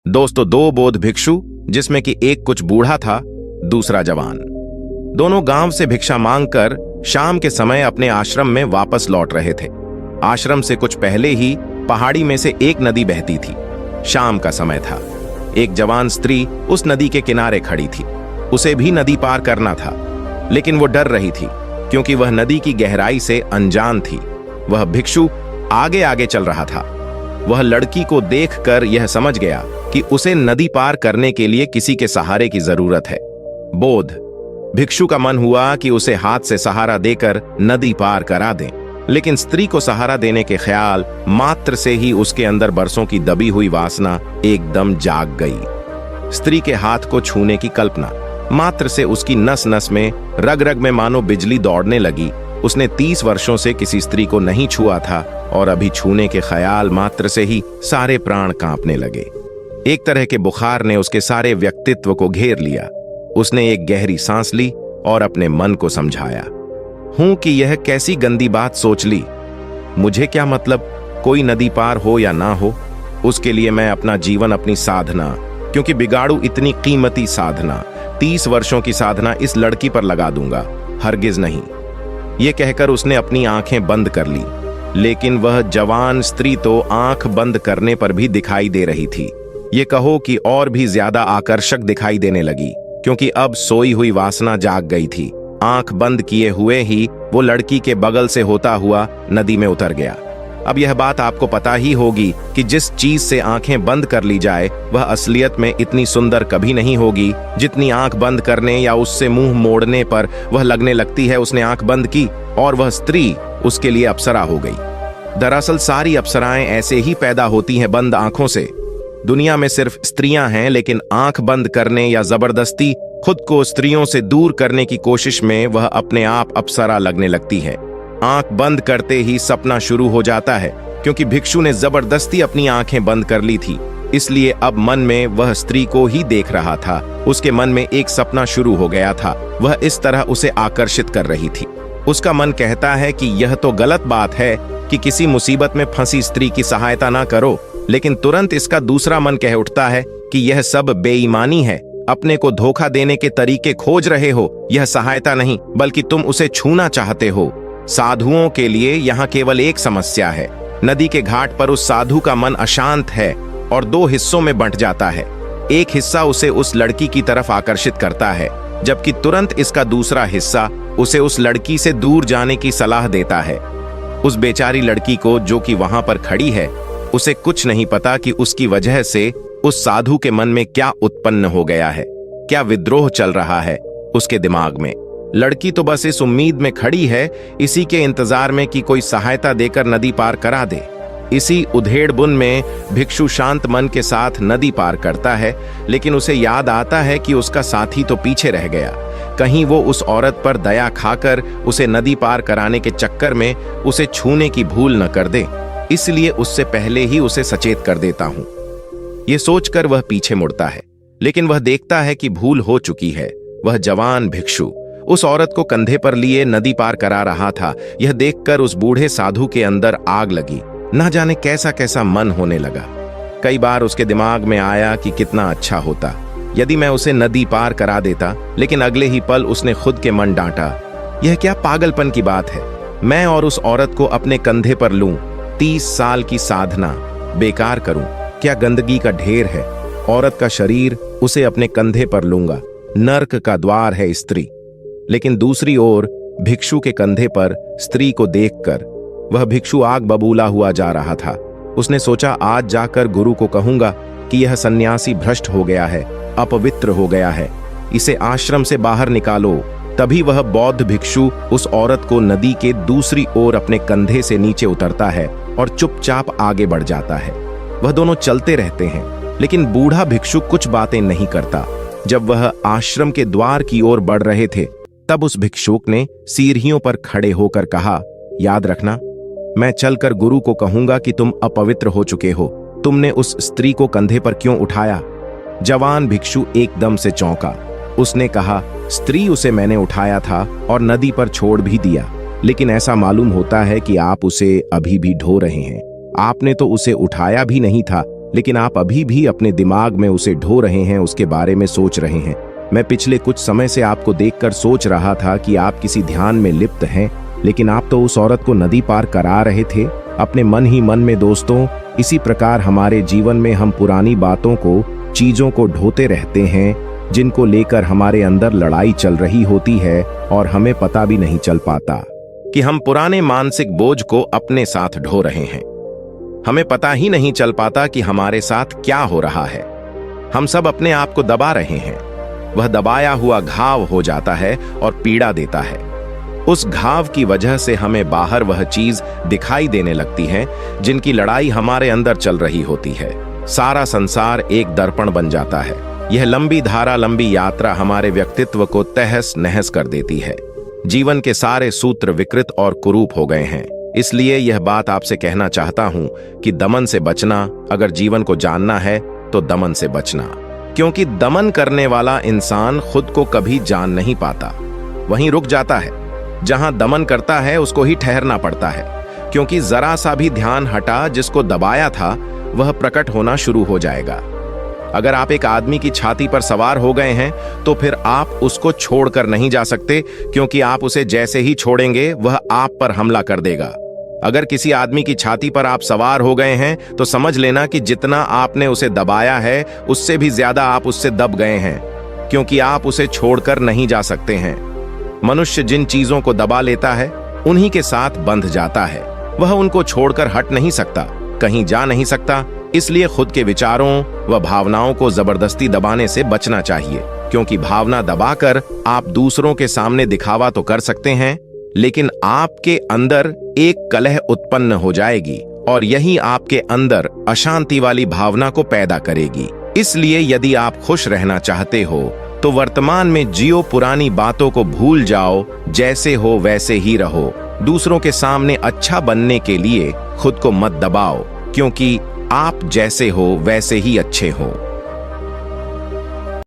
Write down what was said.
दोस्तों, दो बौद्ध भिक्षु, जिसमें कि एक कुछ बूढ़ा था, दूसरा जवान। दोनों गांव से भिक्षा मांगकर शाम के समय अपने आश्रम में वापस लौट रहे थे। आश्रम से कुछ पहले ही पहाड़ी में से एक नदी बहती थी। शाम का समय था। एक जवान स्त्री उस नदी के किनारे खड़ी थी। उसे भी नदी पार करना था, लेकिन वो डर रही थी क्योंकि वह नदी की गहराई से अनजान थी। वह भिक्षु आगे आगे चल रहा था। वह लड़की को देखकर यह समझ गया कि उसे नदी पार करने के लिए किसी के सहारे की जरूरत है। बोध भिक्षु का मन हुआ कि उसे हाथ से सहारा देकर नदी पार करा दें, लेकिन स्त्री को सहारा देने के ख्याल मात्र से ही उसके अंदर बरसों की दबी हुई वासना एकदम जाग गई। स्त्री के हाथ को छूने की कल्पना मात्र से उसकी नस नस में, रग रग में मानो बिजली दौड़ने लगी। उसने 30 वर्षों से किसी स्त्री को नहीं छुआ था और अभी छूने के ख्याल मात्र से ही सारे प्राण कांपने लगे। एक तरह के बुखार ने उसके सारे व्यक्तित्व को घेर लिया। उसने एक गहरी सांस ली और अपने मन को समझाया, हूं कि यह कैसी गंदी बात सोच ली। मुझे क्या मतलब, कोई नदी पार हो या ना हो, उसके लिए मैं अपना जीवन, अपनी साधना, क्योंकि बिगाड़ू इतनी कीमती साधना, 30 वर्षों की साधना इस लड़की पर लगा दूंगा, हरगिज नहीं। ये कहकर उसने अपनी आंखें बंद कर ली, लेकिन वह जवान स्त्री तो आंख बंद करने पर भी दिखाई दे रही थी। ये कहो कि और भी ज्यादा आकर्षक दिखाई देने लगी, क्योंकि अब सोई हुई वासना जाग गई थी। आंख बंद किए हुए ही वो लड़की के बगल से होता हुआ नदी में उतर गया। अब यह बात आपको पता ही होगी कि जिस चीज से आंखें बंद कर ली जाए वह असलियत में इतनी सुंदर कभी नहीं होगी जितनी आंख बंद करने या उससे मुंह मोड़ने पर वह लगने लगती है। उसने आंख बंद की और वह स्त्री उसके लिए अप्सरा हो गई। दरअसल सारी अप्सराएं ऐसे ही पैदा होती हैं, बंद आंखों से। दुनिया में सिर्फ स्त्रियां हैं, लेकिन आंख बंद करने या जबरदस्ती खुद को स्त्रियों से दूर करने की कोशिश में वह अपने आप अप्सरा लगने लगती है। आंख बंद करते ही सपना शुरू हो जाता है, क्योंकि भिक्षु ने जबरदस्ती अपनी आंखें बंद कर ली थी। इसलिए अब मन में वह स्त्री को ही देख रहा था। उसके मन में एक सपना शुरू हो गया था। वह इस तरह उसे आकर्षित कर रही थी। उसका मन कहता है कि यह तो गलत बात है कि किसी मुसीबत में फंसी स्त्री की सहायता ना करो, लेकिन तुरंत इसका दूसरा मन कह उठता है कि यह सब बेईमानी है। अपने को धोखा देने के तरीके खोज रहे हो। यह सहायता नहीं, बल्कि तुम उसे छूना चाहते हो। साधुओं के लिए यहाँ केवल एक समस्या है। नदी के घाट पर उस साधु का मन अशांत है और दो हिस्सों में बंट जाता है। एक हिस्सा उसे उस लड़की की तरफ आकर्षित करता है, जबकि तुरंत इसका दूसरा हिस्सा उसे उस लड़की से दूर जाने की सलाह देता है। उस बेचारी लड़की को, जो कि वहां पर खड़ी है, उसे कुछ नहीं पता कि उसकी वजह से उस साधु के मन में क्या उत्पन्न हो गया है, क्या विद्रोह चल रहा है उसके दिमाग में। लड़की तो बस इस उम्मीद में खड़ी है, इसी के इंतजार में कि कोई सहायता देकर नदी पार करा दे। इसी उधेड़बुन में भिक्षु शांत मन के साथ नदी पार करता है, लेकिन उसे याद आता है कि उसका साथी तो पीछे रह गया। कहीं वो उस औरत पर दया खाकर उसे नदी पार कराने के चक्कर में उसे छूने की भूल न कर दे, इसलिए उससे पहले ही उसे सचेत कर देता हूं। ये सोचकर वह पीछे मुड़ता है, लेकिन वह देखता है कि भूल हो चुकी है। वह जवान भिक्षु उस औरत को कंधे पर लिए नदी पार करा रहा था। यह देखकर उस बूढ़े साधु के अंदर आग लगी। ना जाने कैसा कैसा मन होने लगा। कई बार उसके दिमाग में आया कि कितना अच्छा होता यदि मैं उसे नदी पार करा देता, लेकिन अगले ही पल उसने खुद के मन डांटा, यह क्या पागलपन की बात है। मैं और उस औरत को अपने कंधे पर लूं, 30 साल की साधना बेकार करूं, क्या गंदगी का ढेर है। औरत का शरीर, उसे अपने कंधे पर लूंगा, नर्क का द्वार है स्त्री। लेकिन दूसरी ओर भिक्षु के कंधे पर स्त्री को देखकर वह भिक्षु आग बबूला हुआ जा रहा था। उसने सोचा, आज जाकर गुरु को कहूंगा कि यह सन्यासी भ्रष्ट हो गया है, अपवित्र हो गया है, इसे आश्रम से बाहर निकालो। तभी वह बौद्ध भिक्षु उस औरत को नदी के दूसरी ओर अपने कंधे से नीचे उतरता है और चुपचाप आगे बढ़ जाता है। वह दोनों चलते रहते हैं, लेकिन बूढ़ा भिक्षु कुछ बातें नहीं करता। जब वह आश्रम के द्वार की ओर बढ़ रहे थे, तब उस भिक्षुक ने सीढ़ियों पर खड़े होकर कहा, याद रखना, मैं चलकर गुरु को कहूंगा कि तुम अपवित्र हो चुके हो। तुमने उस स्त्री को कंधे पर क्यों उठाया? जवान भिक्षु एकदम से चौंका। उसने कहा, स्त्री उसे मैंने उठाया था और नदी पर छोड़ भी दिया, लेकिन ऐसा मालूम होता है कि आप उसे अभी भी ढो रहे हैं। आपने तो उसे उठाया भी नहीं था, लेकिन आप अभी भी अपने दिमाग में उसे ढो रहे हैं, उसके बारे में सोच रहे हैं। मैं पिछले कुछ समय से आपको देखकर सोच रहा था कि आप किसी ध्यान में लिप्त हैं, लेकिन आप तो उस औरत को नदी पार करा रहे थे अपने मन ही मन में। दोस्तों, इसी प्रकार हमारे जीवन में हम पुरानी बातों को, चीजों को ढोते रहते हैं, जिनको लेकर हमारे अंदर लड़ाई चल रही होती है और हमें पता भी नहीं चल पाता कि हम पुराने मानसिक बोझ को अपने साथ ढो रहे हैं। हमें पता ही नहीं चल पाता कि हमारे साथ क्या हो रहा है। हम सब अपने आप को दबा रहे हैं। वह दबाया हुआ घाव हो जाता है और पीड़ा देता है। उस घाव की वजह से हमें बाहर वह चीज दिखाई देने लगती है जिनकी लड़ाई हमारे अंदर चल रही होती है। सारा संसार एक दर्पण बन जाता है। यह लंबी धारा, लंबी यात्रा हमारे व्यक्तित्व को तहस नहस कर देती है। जीवन के सारे सूत्र विकृत और कुरूप हो गए हैं। इसलिए यह बात आपसे कहना चाहता हूं कि दमन से बचना, अगर जीवन को जानना है तो दमन से बचना, क्योंकि दमन करने वाला इंसान खुद को कभी जान नहीं पाता, वहीं रुक जाता है। जहां दमन करता है उसको ही ठहरना पड़ता है, क्योंकि जरा सा भी ध्यान हटा जिसको दबाया था वह प्रकट होना शुरू हो जाएगा। अगर आप एक आदमी की छाती पर सवार हो गए हैं तो फिर आप उसको छोड़कर नहीं जा सकते, क्योंकि आप उसे जैसे ही छोड़ेंगे वह आप पर हमला कर देगा। अगर किसी आदमी की छाती पर आप सवार हो गए हैं तो समझ लेना कि जितना आपने उसे दबाया है उससे भी ज्यादा आप उससे दब गए हैं, क्योंकि आप उसे छोड़कर नहीं जा सकते हैं। मनुष्य जिन चीजों को दबा लेता है उन्हीं के साथ बंध जाता है। वह उनको छोड़कर हट नहीं सकता, कहीं जा नहीं सकता। इसलिए खुद के विचारों व भावनाओं को जबरदस्ती दबाने से बचना चाहिए, क्योंकि भावना दबाकर आप दूसरों के सामने दिखावा तो कर सकते हैं, लेकिन आपके अंदर एक कलह उत्पन्न हो जाएगी और यही आपके अंदर अशांति वाली भावना को पैदा करेगी। इसलिए यदि आप खुश रहना चाहते हो तो वर्तमान में जियो, पुरानी बातों को भूल जाओ, जैसे हो वैसे ही रहो। दूसरों के सामने अच्छा बनने के लिए खुद को मत दबाओ, क्योंकि आप जैसे हो वैसे ही अच्छे हो।